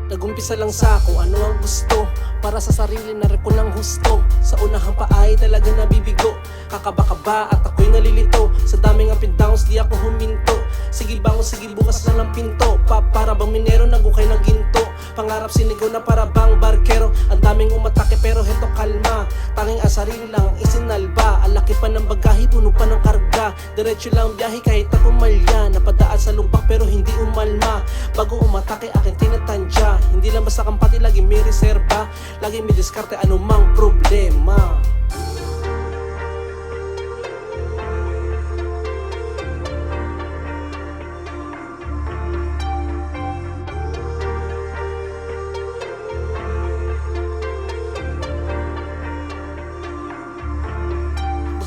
Nagumpisa lang sa kung ano ang gusto, para sa sarili na rin ko ng husto. Sa unahang pa ay talaga nabibigo, kakaba-kaba at ako'y nalilito. Sa daming up and downs di ako huminto, sigil bangon sigil bukas na lang pinto. Para bang minero nagukay ng ginto, pangarap sinigaw na para bang barkero. Ang daming umatake pero heto kalma, tanging ang sarili lang ang isinalba. Ang laki pa ng bagahe, puno pa ng karga, diretso lang biyahe kahit ako malya. Napadaan sa lumpak pero hindi umalma, bago umatake akin tinatandya. Hindi lang basta kampati, lagi may reserba, lagi may diskarte anumang problema.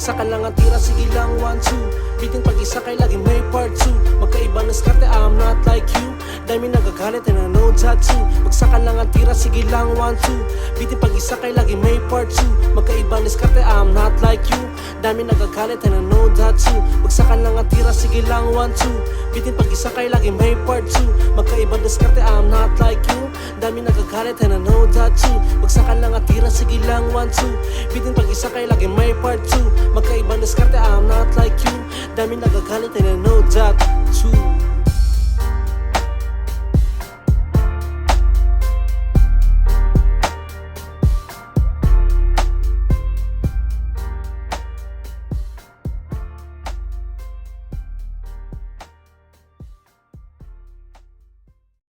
Bagsakan lang ang tira, sige lang 1-2. Biting pag-isa kay lagi may part 2. Magkaiba na skarte, I'm not like you. Dami nagagalit and I know that too. Bagsakan lang ang tira, sige lang 1-2. Biting pag-isa kay lagi may part 2. Magkaiba na skarte, I'm not like you. Dami nagagalit and I know that too. Bagsakan lang ang tira, sige lang 1-2. Biting pag-isa kay lagi may part 2. Magkaiba na skarte, I'm not like you. Dami nagagalit and I know that too. Bagsakan lang ang tira, sige lang 1-2. Biting pag-isa kay lagi may part 2. Magkaiba na skarte, I'm not like you. Dami nagagalit and I know that too.